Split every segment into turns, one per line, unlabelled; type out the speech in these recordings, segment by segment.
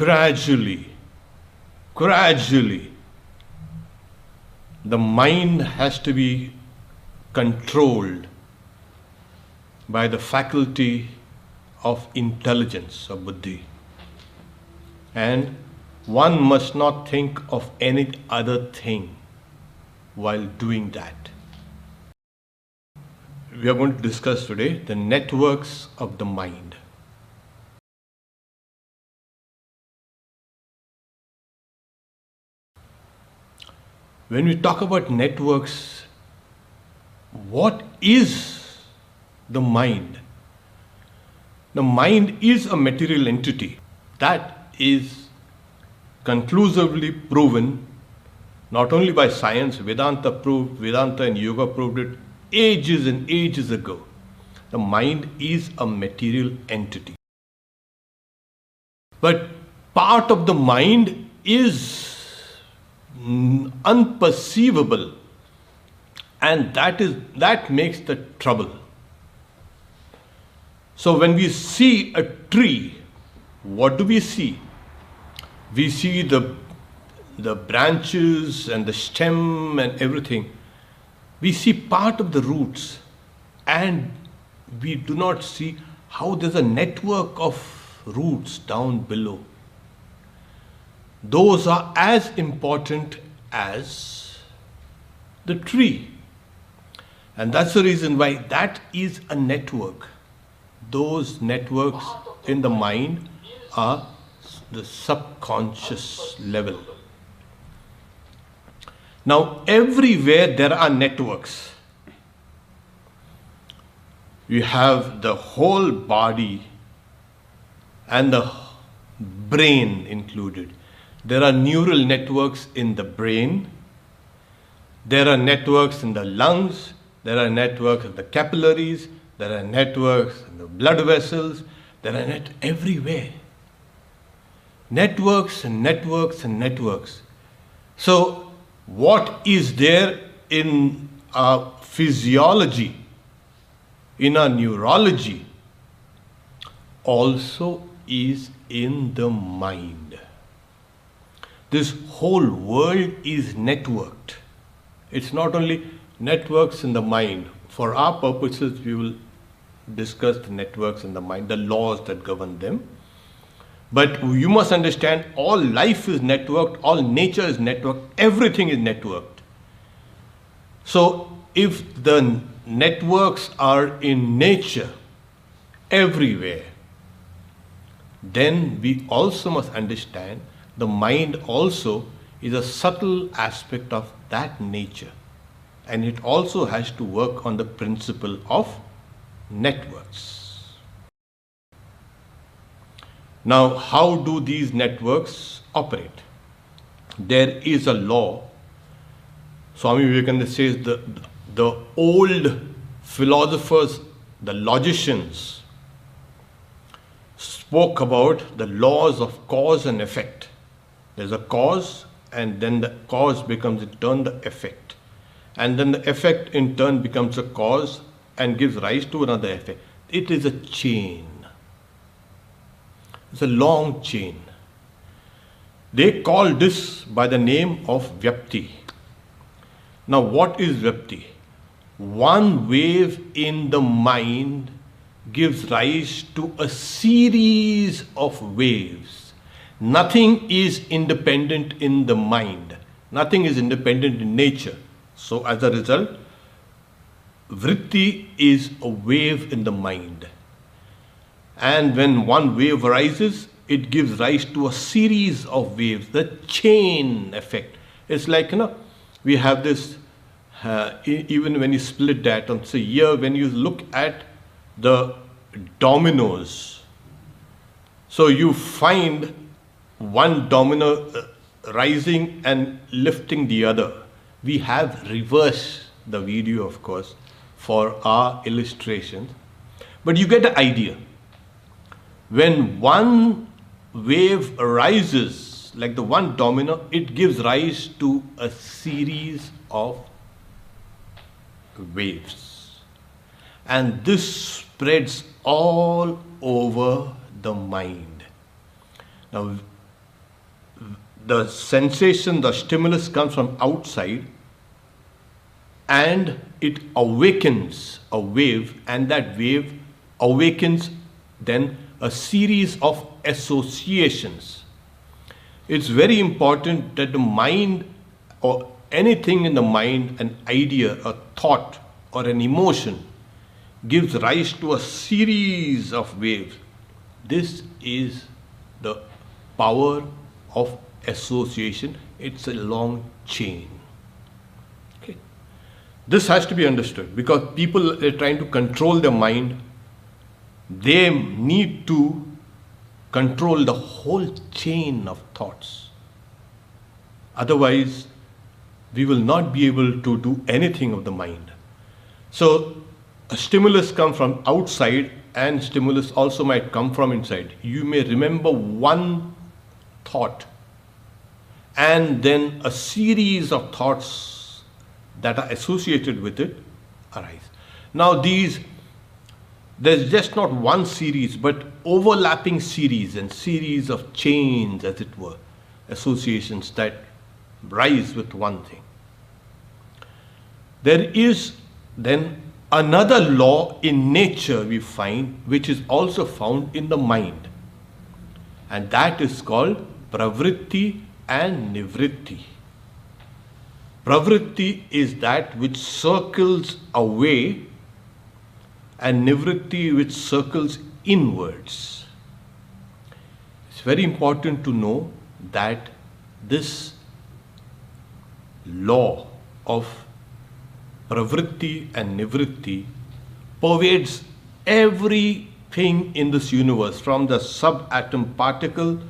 gradually, the mind has to be controlled by the faculty of intelligence, of buddhi. And one must not think of any other thing while doing that. We are going to discuss today the networks of the mind. When we talk about networks, what is the mind? The mind is a material entity. That is conclusively proven not only by science. Vedanta and yoga proved it ages and ages ago. The mind is a material entity. But part of the mind is unperceivable, and that makes the trouble. So when we see a tree, what do we see? We see the branches and the stem and everything. We see part of the roots, and we do not see how there's a network of roots down below. Those are as important as the tree. And that's the reason why that is a network. Those networks in the mind are the subconscious level. Now, everywhere there are networks. You have the whole body and the brain included. There are neural networks in the brain. There are networks in the lungs. There are networks in the capillaries. There are networks in the blood vessels. There are everywhere. Networks and networks and networks. So, what is there in our physiology, in our neurology, also is in the mind. This whole world is networked. It's not only networks in the mind. For our purposes, we will discuss the networks in the mind, the laws that govern them. But you must understand, all life is networked, all nature is networked, everything is networked. So, if the networks are in nature, everywhere, then we also must understand the mind also is a subtle aspect of that nature. And it also has to work on the principle of networks. Now, how do these networks operate? There is a law. Swami Vivekananda says the old philosophers, the logicians, spoke about the laws of cause and effect. There's a cause, and then the cause becomes in turn the effect. And then the effect in turn becomes a cause and gives rise to another effect. It is a chain. It's a long chain. They call this by the name of Vyapti. Now, what is Vyapti? One wave in the mind gives rise to a series of waves. Nothing is independent in the mind. Nothing is independent in nature. So, as a result, Vritti is a wave in the mind. And when one wave arises, it gives rise to a series of waves, the chain effect. It's like, we have this, even when you split that, so here when you look at the dominoes, so you find one domino rising and lifting the other. We have reversed the video, of course, for our illustrations, but you get the idea. When one wave arises, like the one domino, it gives rise to a series of waves. And this spreads all over the mind. Now, the sensation, the stimulus comes from outside, and it awakens a wave, and that wave awakens then a series of associations. It's very important that the mind, or anything in the mind, an idea, a thought, or an emotion, gives rise to a series of waves. This is the power of association. It's a long chain. Okay. This has to be understood, because people are trying to control their mind. They need to control the whole chain of thoughts. Otherwise, we will not be able to do anything of the mind. So, a stimulus comes from outside, and stimulus also might come from inside. You may remember one thought, and then a series of thoughts that are associated with it arise. Now there's just not one series, but overlapping series and series of chains, as it were, associations that rise with one thing. There is then another law in nature we find, which is also found in the mind, and that is called Pravritti and Nivritti. Pravritti is that which circles away, and Nivritti which circles inwards. It's very important to know that this law of Pravritti and Nivritti pervades everything in this universe, from the subatom particle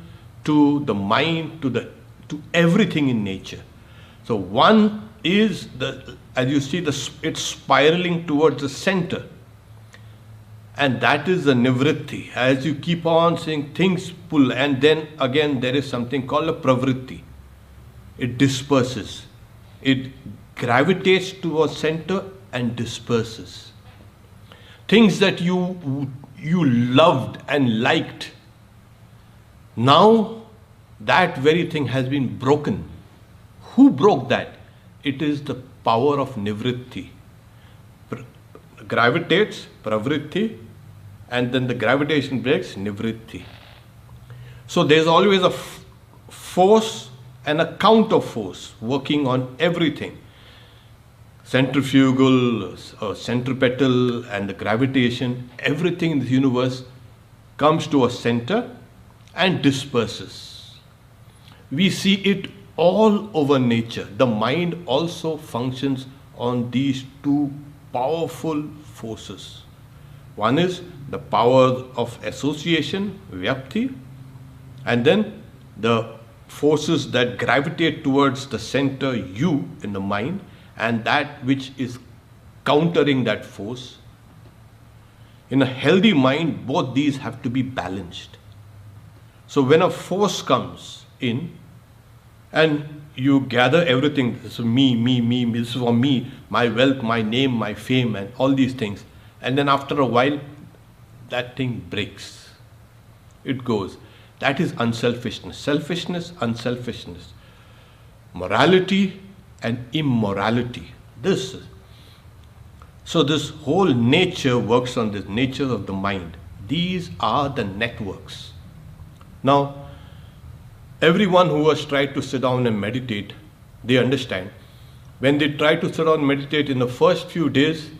to the mind to everything in nature. So one is, as you see, it's spiraling towards the center, and that is the Nivritti. As you keep on saying, things pull, and then again there is something called a Pravritti. It disperses. It gravitates towards center and disperses. Things that you loved and liked, now that very thing has been broken. Who broke that? It is the power of Nivritti. Gravitates, Pravritti, and then the gravitation breaks, Nivritti. So there's always a force and a counter force working on everything. Centrifugal, centripetal, and the gravitation, everything in the universe comes to a center and disperses. We see it all over nature. The mind also functions on these two powerful forces. One is the power of association, Vyapti, and then the forces that gravitate towards the center, you, in the mind, and that which is countering that force. In a healthy mind, both these have to be balanced. So when a force comes in, and you gather everything, this is me, this is for me, my wealth, my name, my fame, and all these things. And then after a while, that thing breaks. It goes. That is unselfishness. Selfishness, unselfishness. Morality and immorality. So this whole nature works on this nature of the mind. These are the networks. Now, everyone who has tried to sit down and meditate, they understand. When they try to sit down and meditate in the first few days,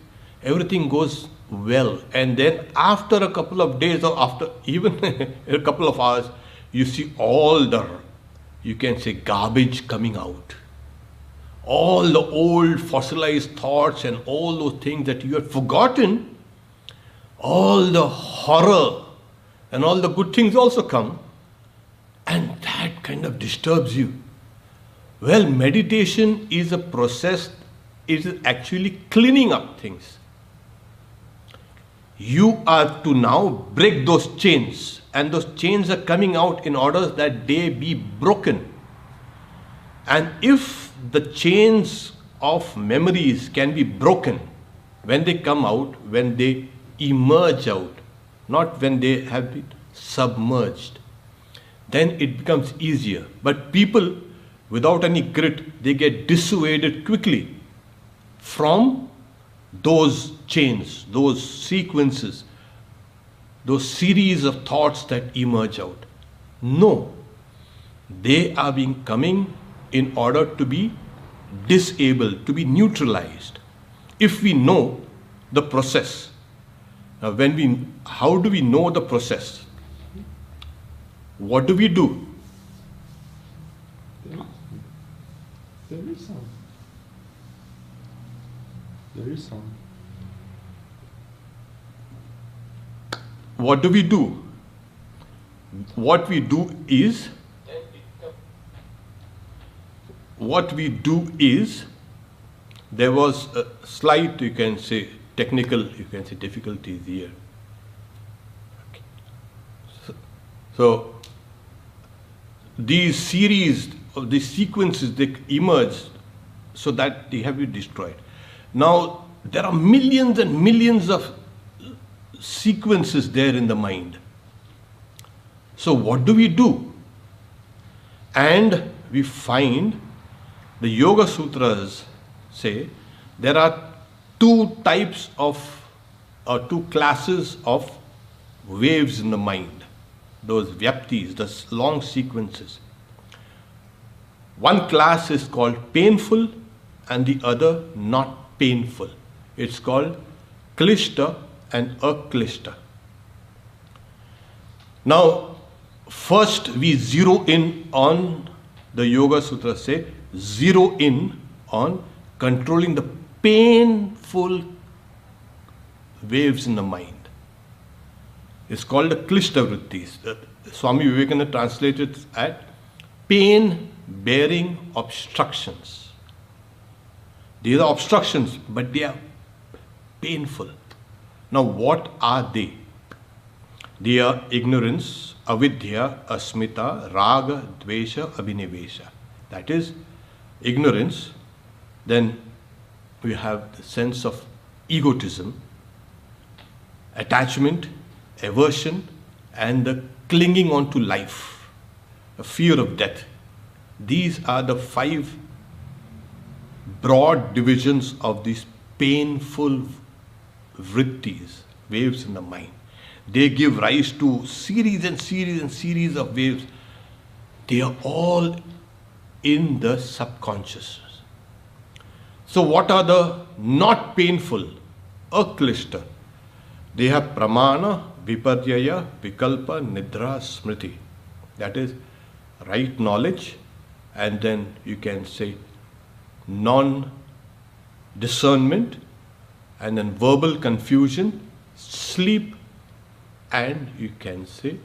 everything goes well. And then after a couple of days, or after even a couple of hours, you see all the, you can say, garbage coming out. All the old fossilized thoughts and all those things that you had forgotten, all the horror and all the good things also come. And that kind of disturbs you. Well, meditation is a process, it is actually cleaning up things. You are to now break those chains, and those chains are coming out in order that they be broken. And if the chains of memories can be broken when they come out, when they emerge out, not when they have been submerged, then it becomes easier. But people without any grit, they get dissuaded quickly from those chains, those sequences, those series of thoughts that emerge out. No, they are being coming in order to be disabled, to be neutralized. If we know the process, how do we know the process? What do we do?
There is some. There is some.
What do we do? What we do is there was a slight, you can say, technical, you can say, difficulties here. Okay. So these series of these sequences, they emerge so that they have been destroyed. Now there are millions and millions of sequences there in the mind. So what do we do? And we find the Yoga Sutras say there are two types of, or two classes of waves in the mind, those vyaptis, the long sequences. One class is called painful and the other not painful. It's called klishta and aklishta. Now, first we zero in on, the Yoga Sutra say, zero in on controlling the painful waves in the mind. It's called the klishta vrittis. Swami Vivekananda translated it as pain-bearing obstructions. These are obstructions, but they are painful. Now, what are they? They are ignorance, avidya, asmita, raga, dvesha, abhinivesha. That is ignorance. Then we have the sense of egotism, attachment, aversion, and the clinging on to life, a fear of death. These are the 5 broad divisions of these painful vrittis, waves in the mind. They give rise to series and series and series of waves. They are all in the subconscious. So what are the not painful? Aklishta. They have pramana, viparyaya, vikalpa, nidra, smriti. That is right knowledge, and then you can say non-discernment, and then verbal confusion, sleep, and you can say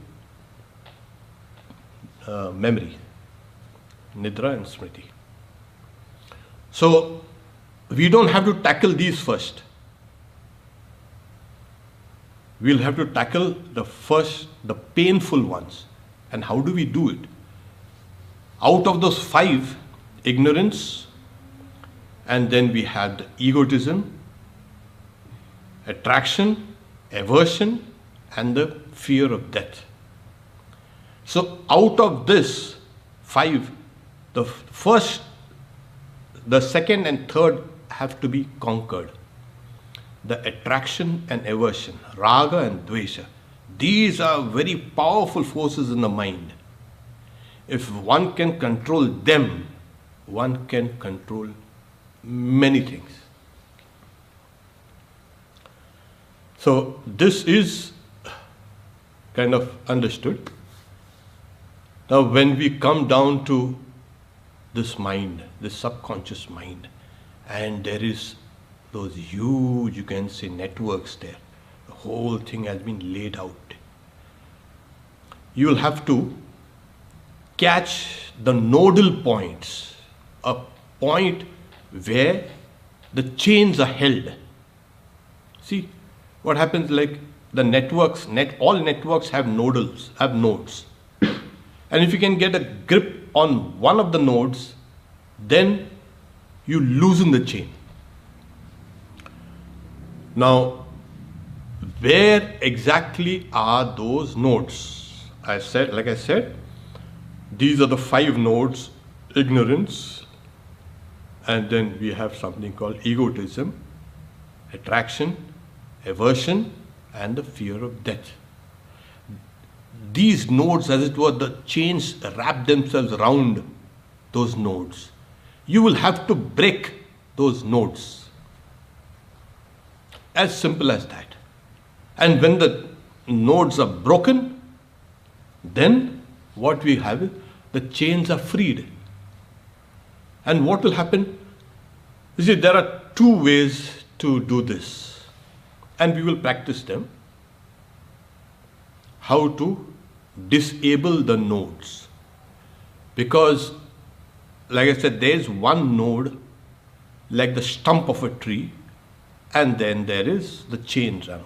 memory, nidra and smriti. So we don't have to tackle these first. We'll have to tackle the painful ones. And how do we do it? Out of those 5, ignorance, and then we have the egotism, attraction, aversion, and the fear of death. So out of this 5, the first, the second and third have to be conquered. The attraction and aversion, raga and dvesha. These are very powerful forces in the mind. If one can control them, one can control many things. So this is kind of understood. Now when we come down to this mind, this subconscious mind, and there is those huge, you can say, networks there. The whole thing has been laid out. You will have to catch the nodal points, a point where the chains are held. See, what happens, like the networks, all networks have nodes. And if you can get a grip on one of the nodes, then you loosen the chain. Now, where exactly are those nodes? Like I said, These are the 5 nodes: ignorance, and then we have something called egotism, attraction, aversion, and the fear of death. These nodes, as it were, the chains wrap themselves around those nodes. You will have to break those nodes. As simple as that. And when the nodes are broken, then what we have is the chains are freed. And what will happen? You see, there are 2 ways to do this, and we will practice them. How to disable the nodes. Because, like I said, there is one node like the stump of a tree, and then there is the chain round.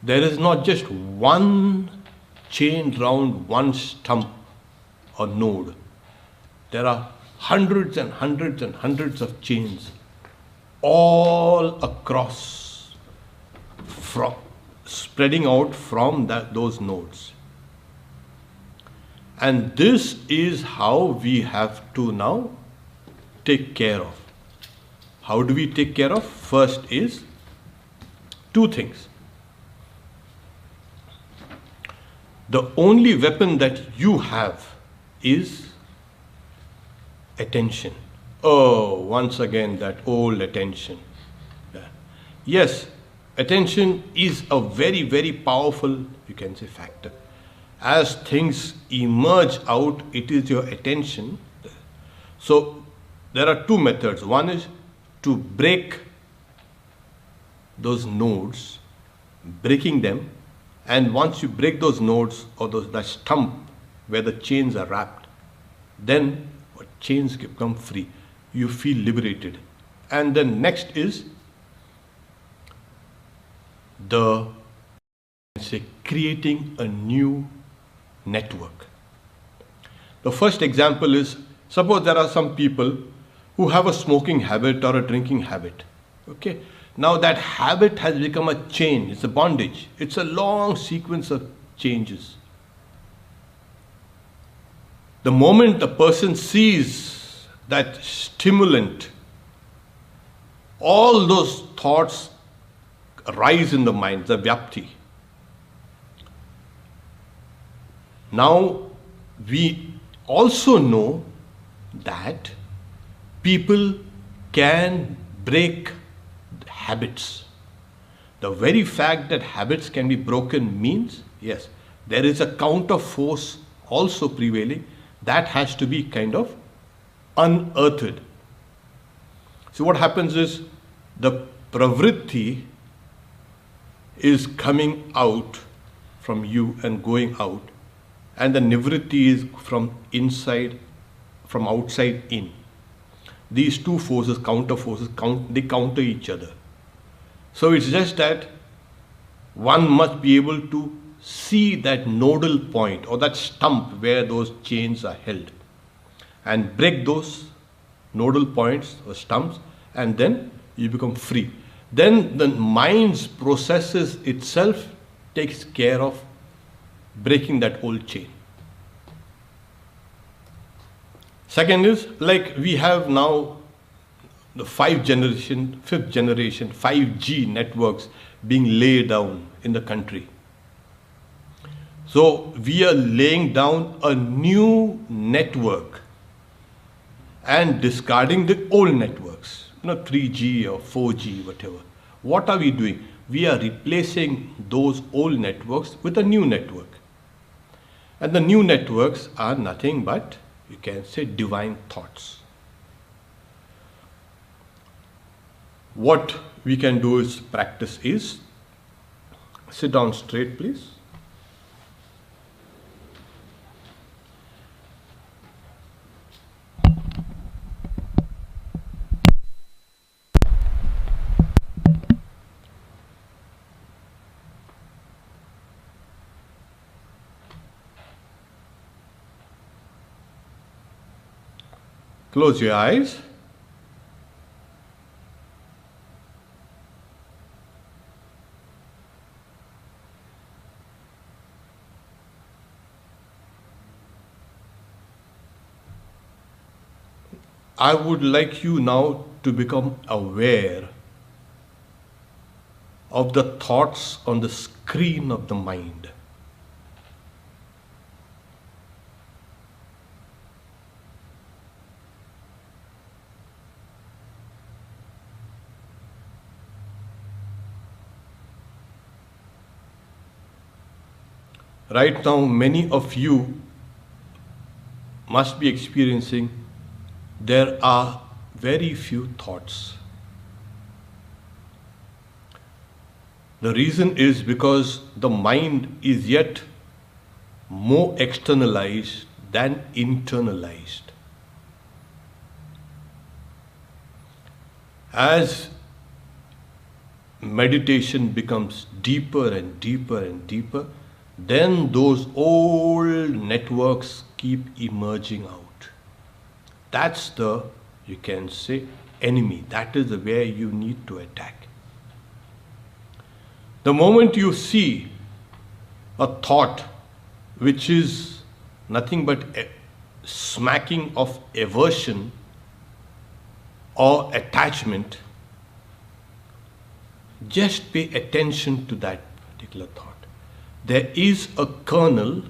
There is not just one chain round one stump or node. There are hundreds and hundreds and hundreds of chains all across, from spreading out from those nodes. And this is how we have to now take care of. How do we take care of? First is 2 things. The only weapon that you have is attention. Oh, once again, that old attention. Yeah. Yes, attention is a very, very powerful, you can say, factor. As things emerge out, it is your attention. So, there are 2 methods. One is to break those nodes, breaking them, and once you break those nodes or that stump where the chains are wrapped, then chains become free. You feel liberated. And then next is creating a new network. The first example is, suppose there are some people who have a smoking habit or a drinking habit. Okay. Now that habit has become a chain, it's a bondage. It's a long sequence of changes. The moment a person sees that stimulant, all those thoughts arise in the mind, the vyapti. Now, we also know that people can break habits. The very fact that habits can be broken means, yes, there is a counter force also prevailing that has to be kind of unearthed. So what happens is the Pravritti is coming out from you and going out, and the Nivritti is from inside, from outside in. These 2 forces, counter forces, they counter each other. So it's just that one must be able to see that nodal point or that stump where those chains are held and break those nodal points or stumps, and then you become free. Then the mind's processes itself takes care of breaking that old chain. Second is, like we have now the 5th generation, 5G networks being laid down in the country. So we are laying down a new network and discarding the old networks, 3G or 4G, whatever. What are we doing? We are replacing those old networks with a new network. And the new networks are nothing but, you can say, divine thoughts. What we can do is practice is, sit down straight please. Close your eyes. I would like you now to become aware of the thoughts on the screen of the mind. Right now, many of you must be experiencing there are very few thoughts. The reason is because the mind is yet more externalized than internalized. As meditation becomes deeper and deeper and deeper, then those old networks keep emerging out. That's the, you can say, enemy. That is the way you need to attack. The moment you see a thought which is nothing but a smacking of aversion or attachment, just pay attention to that particular thought. There is a kernel,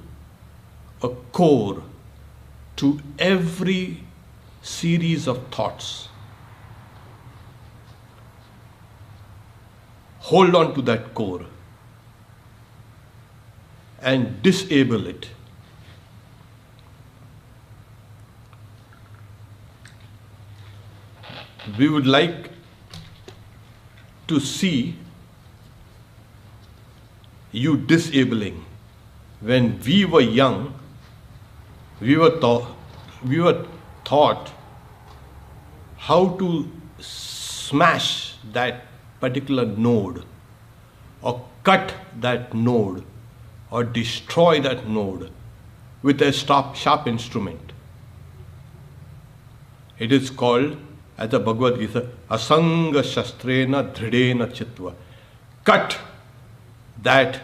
a core to every series of thoughts. Hold on to that core and disable it. We would like to see you disabling. When we were young, we were taught how to smash that particular node, or cut that node, or destroy that node with a sharp instrument. It is called, as the Bhagavad Gita, asanga shastrena dhridena chitva. Cut that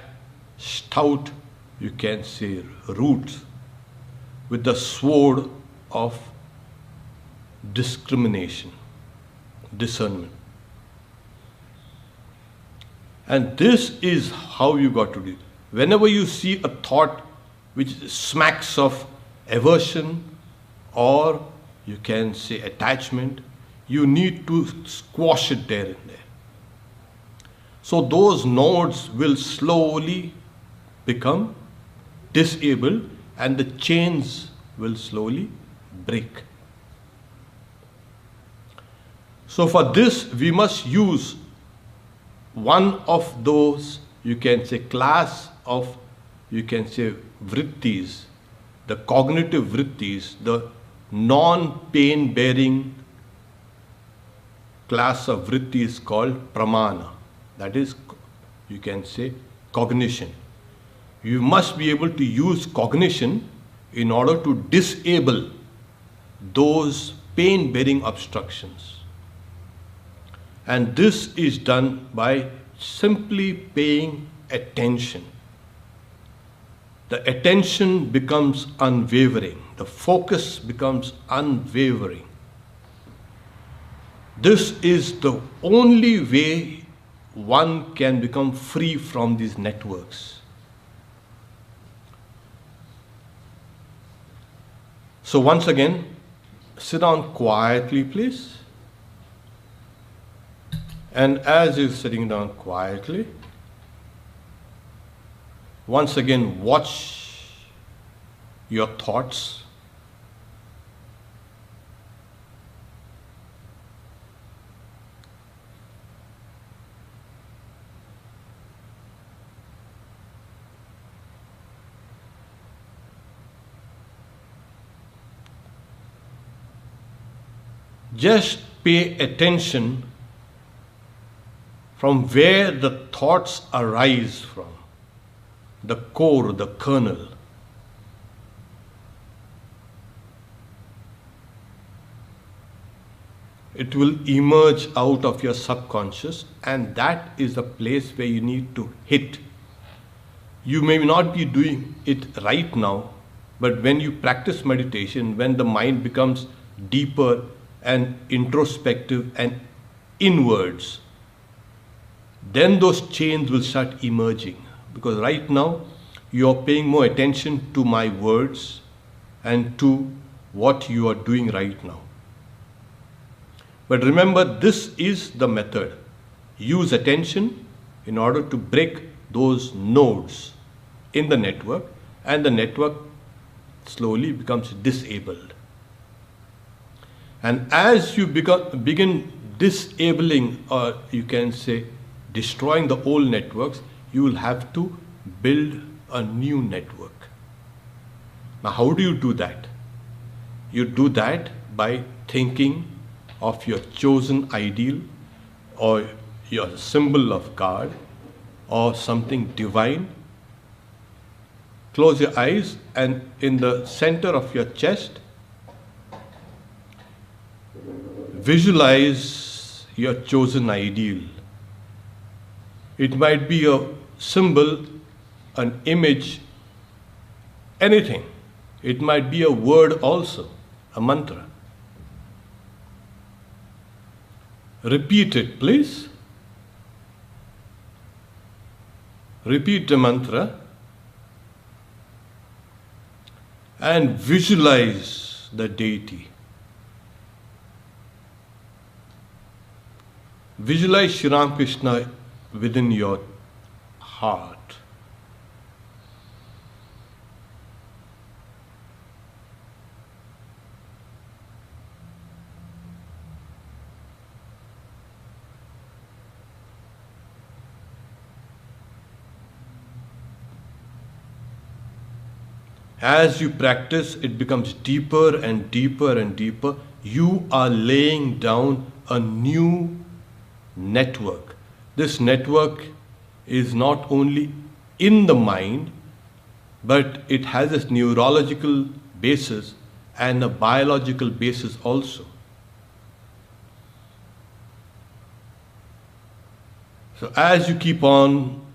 stout, you can say, roots with the sword of discrimination, discernment. And this is how you got to do it. Whenever you see a thought which smacks of aversion or you can say attachment, you need to squash it there and there. So those nodes will slowly become disabled and the chains will slowly break. So for this we must use one of those, you can say, class of, you can say, vrittis, the cognitive vrittis, the non-pain bearing class of vritti is called pramana. That is, you can say, cognition. You must be able to use cognition in order to disable those pain bearing obstructions. And this is done by simply paying attention. The attention becomes unwavering. The focus becomes unwavering. This is the only way one can become free from these networks. So once again, sit down quietly, please. And as you're sitting down quietly, once again watch your thoughts. Just pay attention from where the thoughts arise from, the core, the kernel. It will emerge out of your subconscious, and that is the place where you need to hit. You may not be doing it right now, but when you practice meditation, when the mind becomes deeper and introspective and inwards, then those chains will start emerging. Because right now, you are paying more attention to my words and to what you are doing right now. But remember, this is the method. Use attention in order to break those nodes in the network, and the network slowly becomes disabled. And as you begin disabling, or you can say destroying the old networks, you will have to build a new network. Now, how do you do that? You do that by thinking of your chosen ideal, or your symbol of God, or something divine. Close your eyes, and in the center of your chest, visualize your chosen ideal. It might be a symbol, an image, anything. It might be a word also, a mantra. Repeat it, please. Repeat the mantra and visualize the deity. Visualize Shri Ram Krishna within your heart. As you practice, it becomes deeper and deeper and deeper. You are laying down a new network. This network is not only in the mind, but it has a neurological basis and a biological basis also. So as you keep on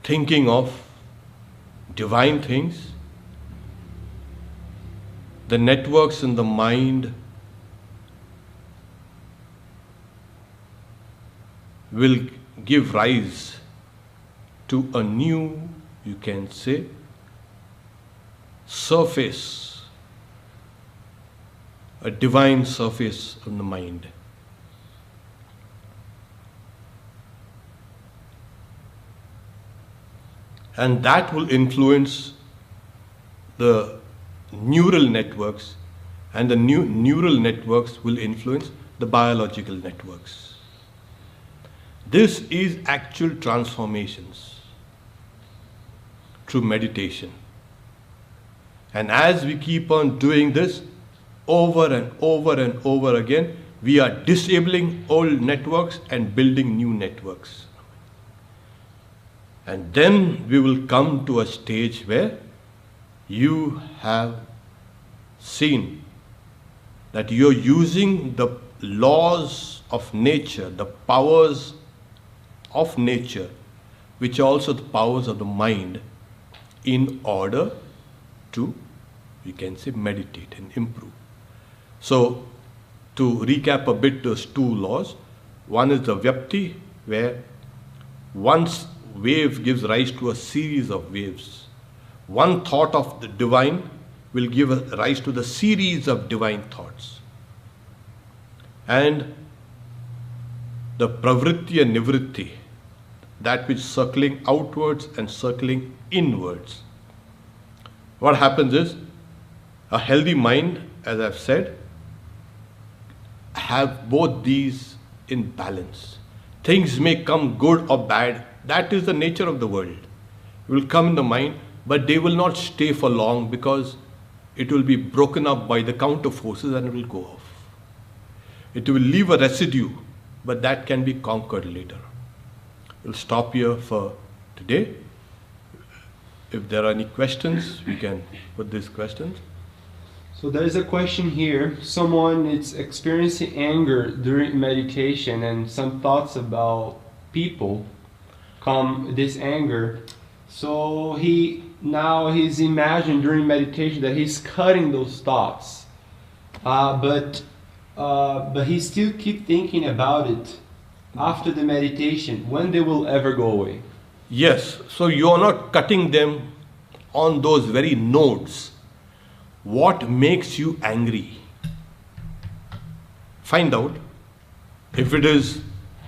thinking of divine things, the networks in the mind will give rise to a new, you can say, surface, a divine surface in the mind. And that will influence the neural networks, and the neural networks will influence the biological networks. This is actual transformations through meditation. And as we keep on doing this over and over and over again, we are disabling old networks and building new networks. And then we will come to a stage where you have seen that you're using the laws of nature, the powers of nature, which are also the powers of the mind, in order to, you can say, meditate and improve. So, to recap a bit those two laws, one is the Vritti, where one wave gives rise to a series of waves. One thought of the divine will give rise to the series of divine thoughts. And the Pravritti and Nivritti, that which circling outwards and circling inwards. What happens is, a healthy mind, as I've said, have both these in balance. Things may come good or bad. That is the nature of the world. It will come in the mind, but they will not stay for long, because it will be broken up by the counter forces and it will go off. It will leave a residue, but that can be conquered later. We'll stop here for today. If there are any questions, we can put these questions.
So there is a question here. Someone is experiencing anger during meditation, and some thoughts about people come this anger. So he's imagined during meditation that he's cutting those thoughts. But but he still keep thinking about it after the meditation, when they will ever go away.
Yes, so you are not cutting them on those very nodes. What makes you angry? Find out. If it is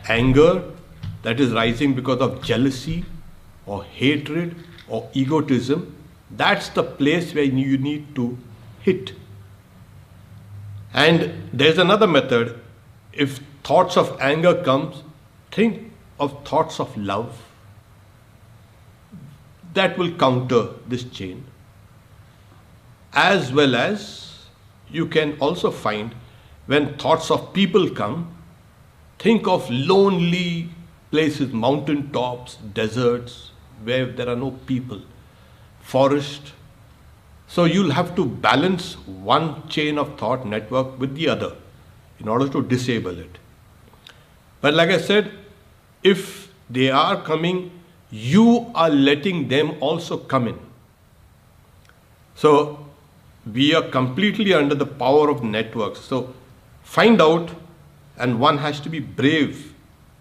anger that is rising because of jealousy or hatred or egotism, that's the place where you need to hit. And there's another method. If thoughts of anger comes, think of thoughts of love. That will counter this chain. As well as you can also find when thoughts of people come, think of lonely places, mountain tops, deserts, where there are no people, forest. So you'll have to balance one chain of thought network with the other in order to disable it. But like I said, if they are coming, you are letting them also come in. So we are completely under the power of networks. So find out, and one has to be brave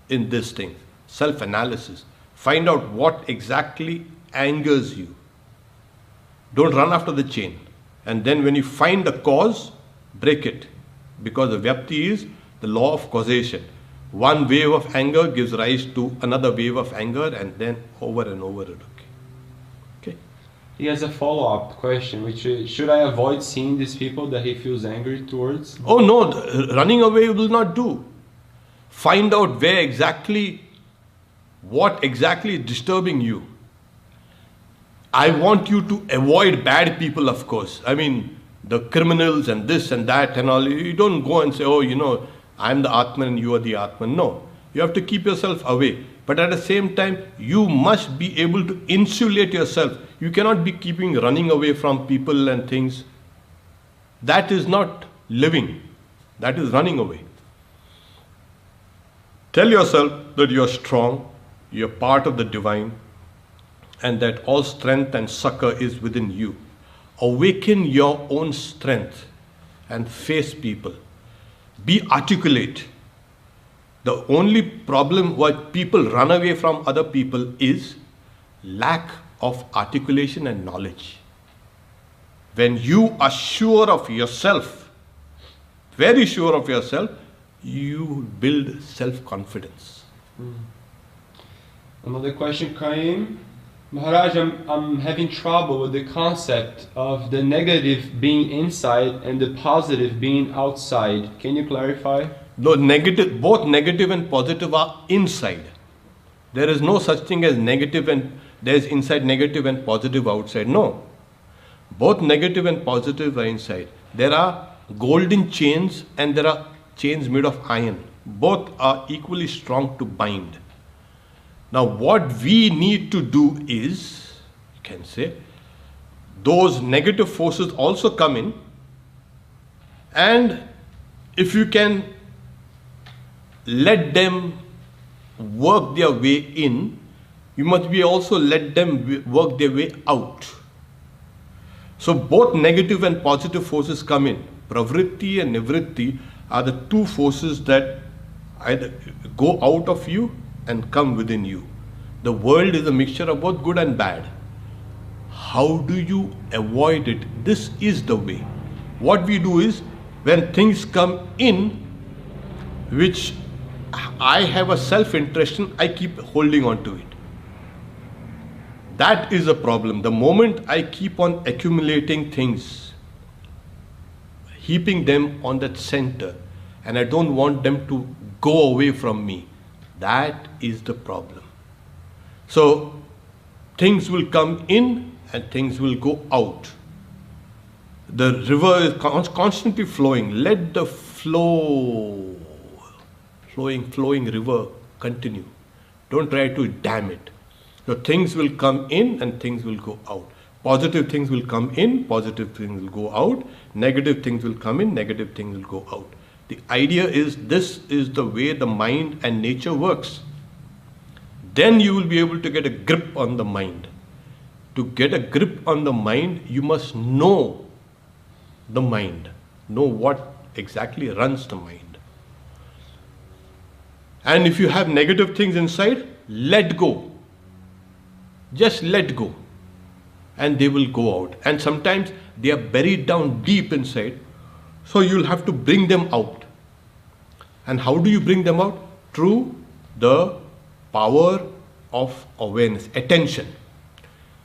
in this thing, self-analysis. Find out what exactly angers you. Don't run after the chain. And then when you find the cause, break it. Because the Vritti is the law of causation. One wave of anger gives rise to another wave of anger, and then over and over it. Okay.
He has a follow-up question, which is, should I avoid seeing these people that he feels angry towards?
Oh no, running away will not do. Find out where exactly, what exactly is disturbing you. I want you to avoid bad people, of course. I mean, the criminals and this and that and all. You don't go and say, oh, you know, I'm the Atman and you are the Atman. No, you have to keep yourself away. But at the same time, you must be able to insulate yourself. You cannot be running away from people and things. That is not living. That is running away. Tell yourself that you are strong, you are part of the divine, and that all strength and succor is within you. Awaken your own strength and face people. Be articulate. The only problem why people run away from other people is lack of articulation and knowledge. When you are sure of yourself, very sure of yourself, you build self-confidence.
Another question came. Maharaj, I'm having trouble with the concept of the negative being inside and the positive being outside. Can you clarify?
No, both negative and positive are inside. There is no such thing as negative and there is inside negative and positive outside. No. Both negative and positive are inside. There are golden chains and there are chains made of iron. Both are equally strong to bind. Now what we need to do is, you can say, those negative forces also come in, and if you can let them work their way in, you must be also let them work their way out. So both negative and positive forces come in. Pravritti and Nivritti are the two forces that either go out of you and come within you. The world is a mixture of both good and bad. How do you avoid it? This is the way. What we do is, when things come in, which I have a self-interest in, I keep holding on to it. That is a problem. The moment I keep on accumulating things, heaping them on that center, and I don't want them to go away from me, that is the problem. So things will come in and things will go out. The river is constantly flowing. Let the flowing river continue. Don't try to dam it. So things will come in and things will go out. Positive things will come in, positive things will go out. Negative things will come in, negative things will go out. The idea is, this is the way the mind and nature works. Then you will be able to get a grip on the mind. To get a grip on the mind, you must know the mind. Know what exactly runs the mind. And if you have negative things inside, let go. Just let go. And they will go out. And sometimes they are buried down deep inside. So you'll have to bring them out. And how do you bring them out? Through the power of awareness, attention.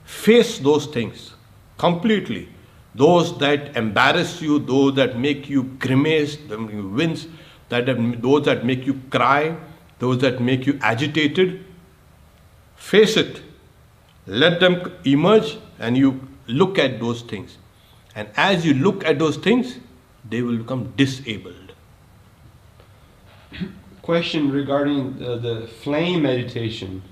Face those things completely. Those that embarrass you, those that make you grimace, you wince, those that make you cry, those that make you agitated. Face it. Let them emerge and you look at those things. And as you look at those things, they will become disabled.
Question regarding the flame meditation.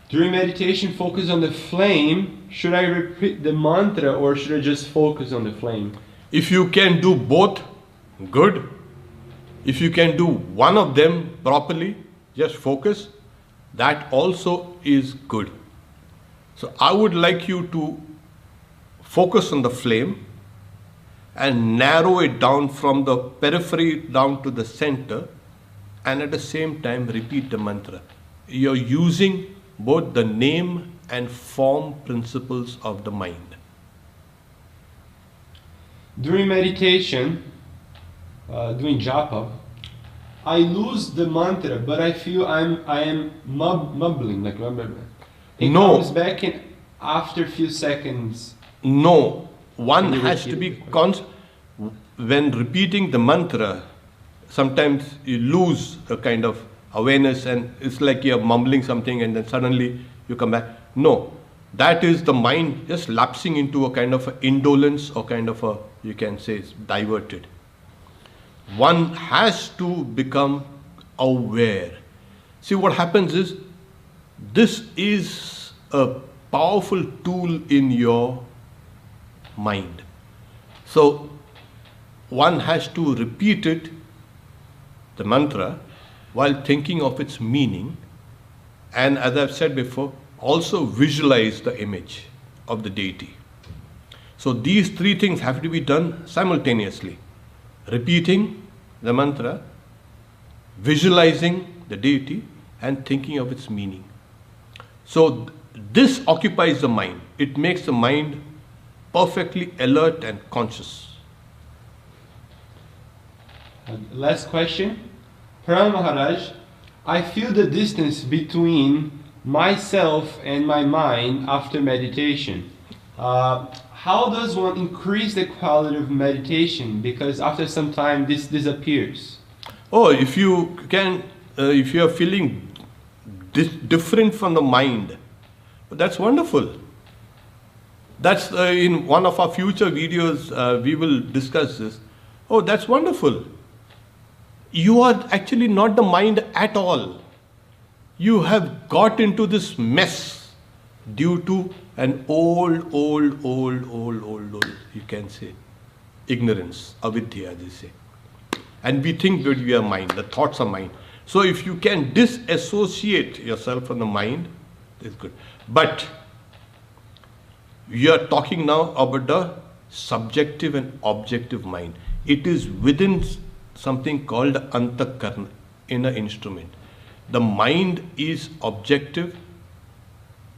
During meditation, focus on the flame. Should I repeat the mantra or should I just focus on the flame?
If you can do both, good. If you can do one of them properly, just focus, that also is good. So I would like you to focus on the flame and narrow it down from the periphery down to the center, and at the same time repeat the mantra. You're using both the name and form principles of the mind.
During meditation, doing japa, I lose the mantra, but I feel I am mumbling, like it
No.
comes back in after a few seconds.
No, one
Can you
has to
repeat
be
it?
when repeating the mantra, sometimes you lose a kind of awareness and it's like you're mumbling something and then suddenly you come back. No, that is the mind just lapsing into a kind of a indolence or kind of a, you can say, it's diverted. One has to become aware. See, what happens is, this is a powerful tool in your mind. So one has to repeat it, the mantra, while thinking of its meaning, and as I've said before, also visualize the image of the deity. So these three things have to be done simultaneously. Repeating the mantra, visualizing the deity, and thinking of its meaning. So this occupies the mind. It makes the mind perfectly alert and conscious.
Last question. Pranam Maharaj, I feel the distance between myself and my mind after meditation. How does one increase the quality of meditation? Because after some time this disappears.
Oh, if you can, if you are feeling different from the mind, that's wonderful. That's in one of our future videos, we will discuss this. Oh, that's wonderful. You are actually not the mind at all. You have got into this mess due to an old, you can say, ignorance, avidya, they say. And we think that we are mind, the thoughts are mind. So if you can disassociate yourself from the mind, it's good. But we are talking now about the subjective and objective mind. It is within something called antakarna, inner instrument. The mind is objective.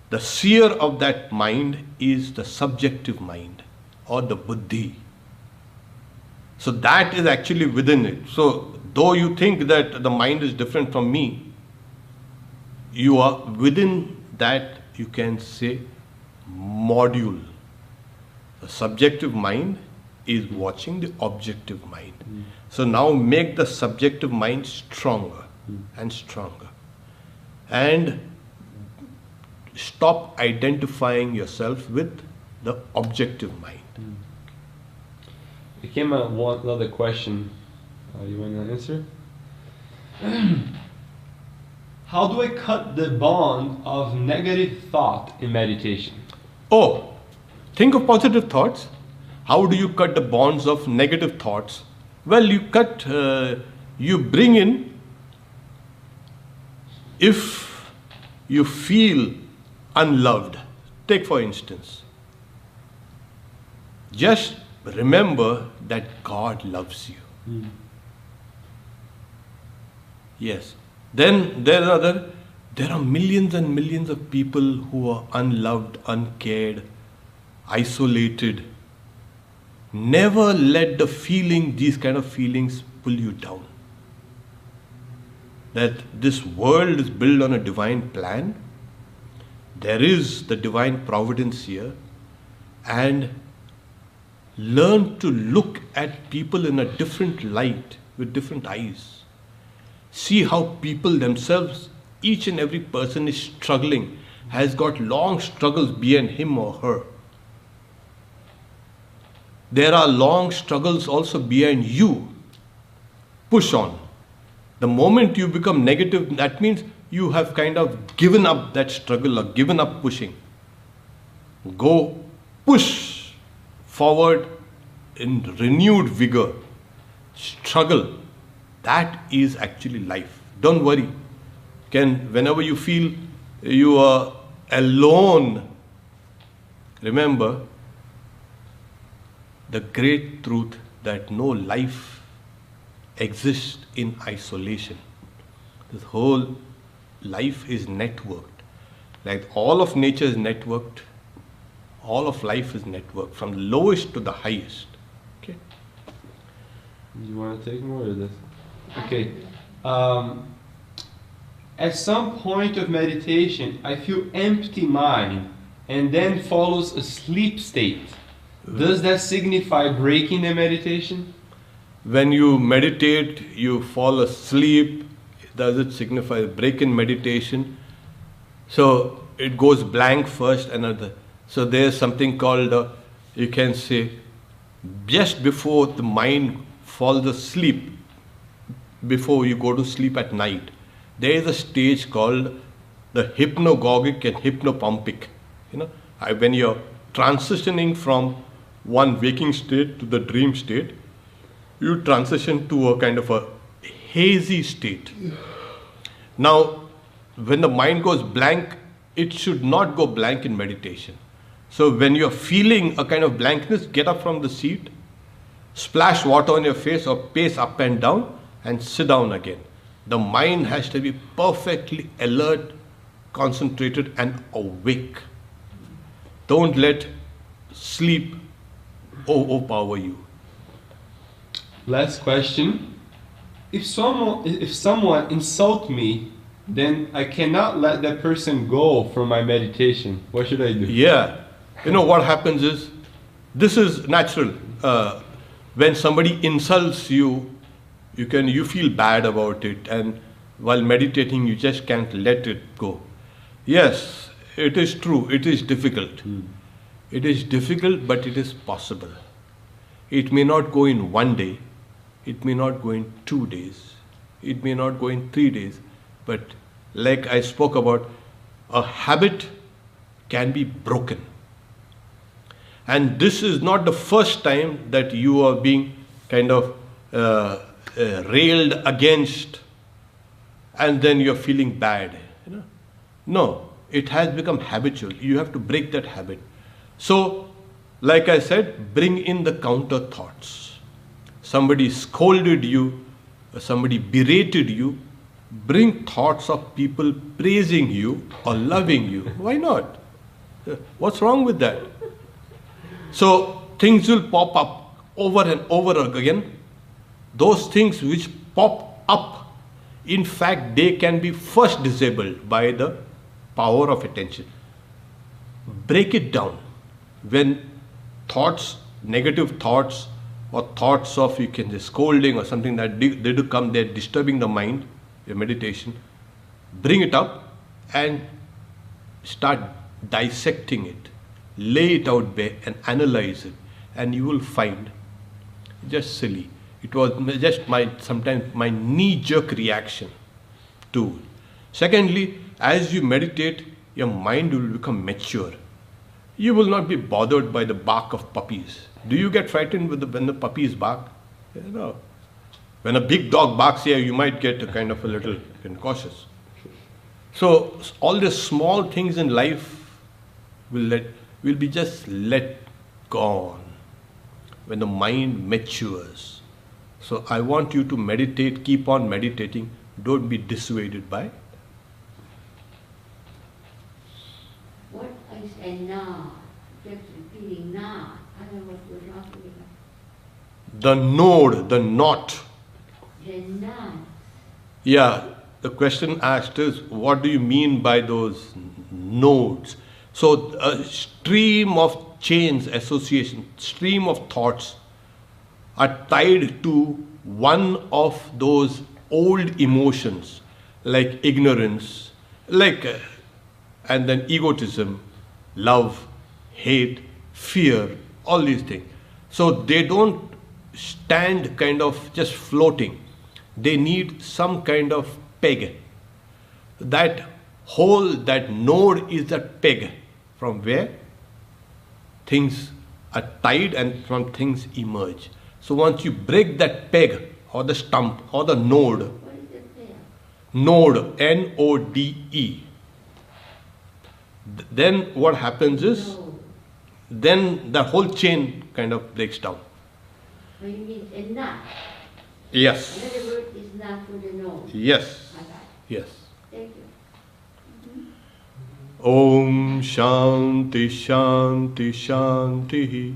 The seer of that mind is the subjective mind or the buddhi. So that is actually within it. So though you think that the mind is different from me, you are within that, you can say, module. The subjective mind is watching the objective mind. So now make the subjective mind stronger and stronger. And stop identifying yourself with the objective mind.
There came another question. You want to answer? How do I cut the bond of negative thought in meditation?
Oh, think of positive thoughts. How do you cut the bonds of negative thoughts? Well, you bring in, if you feel unloved, take for instance, just remember that God loves you.
Mm.
Yes. Then there are millions and millions of people who are unloved, uncared, isolated. Never let these kind of feelings pull you down. That this world is built on a divine plan. There is the divine providence here. And learn to look at people in a different light, with different eyes. See how people themselves, each and every person is struggling, has got long struggles behind him or her. There are long struggles also behind you. Push on. The moment you become negative, that means you have kind of given up that struggle or given up pushing. Go push forward in renewed vigor. Struggle. That is actually life. Don't worry. Whenever you feel you are alone, remember the great truth that no life exists in isolation. This whole life is networked. Like all of nature is networked, all of life is networked, from the lowest to the highest. Okay.
You want to take more of this? Okay. At some point of meditation, I feel empty mind and then follows a sleep state. Does that signify breaking the meditation?
When you meditate, you fall asleep. Does it signify a break in meditation? So it goes blank first, another. So there's something called, you can say, just before the mind falls asleep, before you go to sleep at night, there is a stage called the hypnagogic and hypnopompic. When you're transitioning from one waking state to the dream state, you transition to a kind of a hazy state. Now, when the mind goes blank, it should not go blank in meditation. So when you're feeling a kind of blankness, get up from the seat, splash water on your face or pace up and down and sit down again. The mind has to be perfectly alert, concentrated and awake. Don't let sleep overpower you.
Last question. If someone insults me, then I cannot let that person go from my meditation. What should I do?
Yeah. What happens is, this is natural. When somebody insults you, you feel bad about it, and while meditating you just can't let it go. Yes, it is true, it is difficult. It is difficult, but it is possible. It may not go in one day, it may not go in 2 days, it may not go in 3 days, but like I spoke about, a habit can be broken. And this is not the first time that you are being kind of railed against and then you're feeling bad. No, it has become habitual. You have to break that habit. So, like I said, bring in the counter thoughts. Somebody scolded you, somebody berated you, bring thoughts of people praising you or loving you. Why not? What's wrong with that? So things will pop up over and over again. Those things which pop up, in fact, they can be first disabled by the power of attention. Break it down. When thoughts, negative thoughts, or thoughts of, you can say, scolding or something that they do come, they're disturbing the mind, your meditation, bring it up and start dissecting it. Lay it out there and analyze it, and you will find just silly. It was just sometimes my knee-jerk reaction to it. Secondly, as you meditate, your mind will become mature. You will not be bothered by the bark of puppies. Do you get frightened when the puppies bark? No. When a big dog barks here, you might get a kind of a little cautious. So all the small things in life will be just let gone. when the mind matures. So I want you to meditate, keep on meditating, don't be dissuaded by.
What is a knot? Just repeating knot. I don't know what you're talking about.
The node, the knot.
The knot.
Yeah, the question asked is, what do you mean by those nodes? So a stream of chains, association, stream of thoughts are tied to one of those old emotions like ignorance, and then egotism, love, hate, fear, all these things. So they don't stand kind of just floating. They need some kind of peg. That hole, that node is that peg from where things are tied and from things emerge. So once you break that peg or the stump or the node,
What is it there?
node, N-O-D-E, then what happens is,
No.
then the whole chain kind of breaks down.
What you mean a knot?
Yes,
Another word is not for the nose.
yes,
I got it.
yes.
Thank you.
Om Shanti Shanti Shanti.